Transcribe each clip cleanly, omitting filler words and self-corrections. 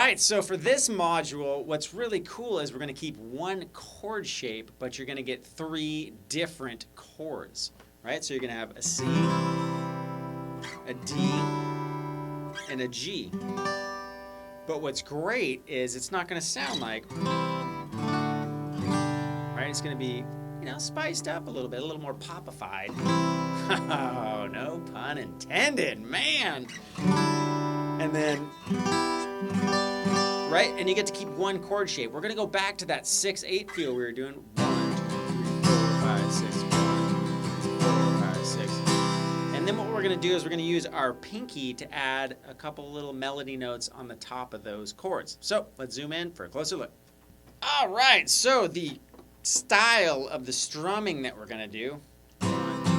right, so for this module, what's really cool is we're going to keep one chord shape, but you're going to get 3 different chords, right? So you're going to have a C, a D, and a G. But what's great is it's not going to sound like, right? It's going to be, spiced up a little bit, a little more popified. Oh, no pun intended, man. And then, right? And you get to keep one chord shape. We're going to go back to that 6/8 feel we were doing. 1, 2, 3, 4, 5, 6, 1, 2, 3, 4, 5, 6. And then what we're going to do is we're going to use our pinky to add a couple little melody notes on the top of those chords. So let's zoom in for a closer look. All right, so the style of the strumming that we're going to do. 1, 2,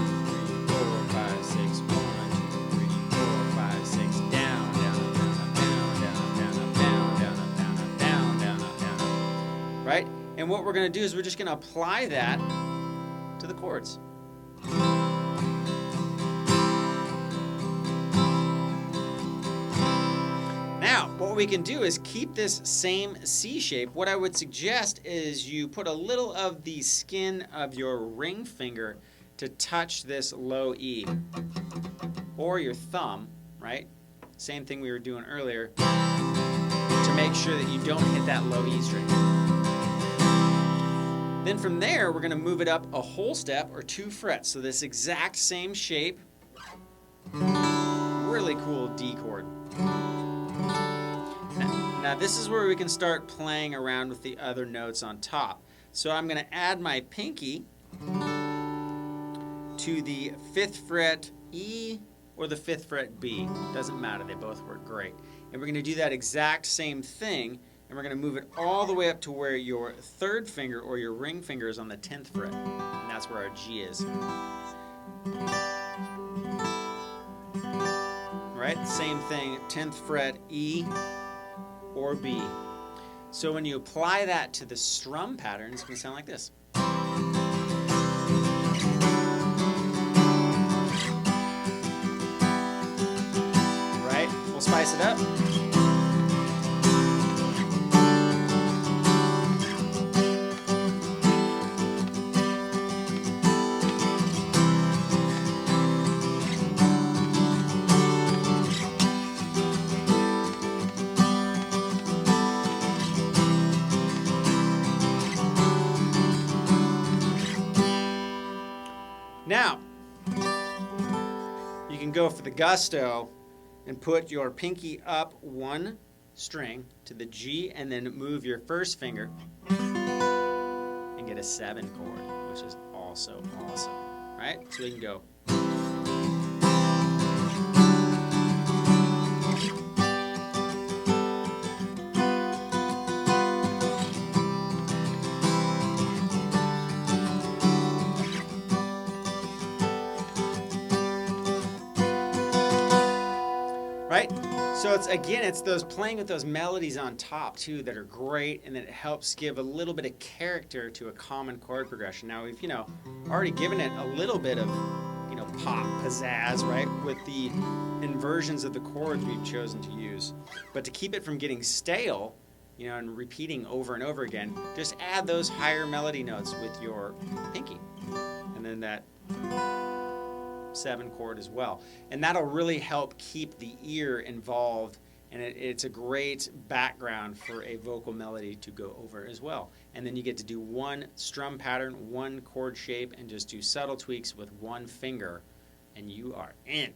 3, 4, 5, 6, 1, 2, 3, 4, 5, 6, down, down, down, down, down, down, down, down, down, down, down, down. Right? And what we're going to do is we're just going to apply that to the chords. Now, what we can do is keep this same C shape. What I would suggest is you put a little of the skin of your ring finger to touch this low E, or your thumb, right? Same thing we were doing earlier, to make sure that you don't hit that low E string. Then from there, we're going to move it up a whole step or 2 frets. So this exact same shape, really cool D chord. Now this is where we can start playing around with the other notes on top. So I'm going to add my pinky to the 5th fret E or the 5th fret B. Doesn't matter, they both work great. And we're going to do that exact same thing, and we're going to move it all the way up to where your 3rd finger or your ring finger is on the 10th fret. And that's where our G is. Right? Same thing, 10th fret E or B. So when you apply that to the strum pattern, it's going to sound like this. Right? We'll spice it up. Now, you can go for the gusto and put your pinky up 1 string to the G and then move your 1st finger and get a 7 chord, which is also awesome, right? So we can go. Right? So it's those playing with those melodies on top too that are great, and then it helps give a little bit of character to a common chord progression. Now we've, already given it a little bit of, pop pizzazz, right? With the inversions of the chords we've chosen to use. But to keep it from getting stale, and repeating over and over again, just add those higher melody notes with your pinky. And then that 7 chord as well, and that'll really help keep the ear involved, and it's a great background for a vocal melody to go over as well. And then you get to do 1 strum pattern, 1 chord shape, and just do subtle tweaks with 1 finger, and you are in.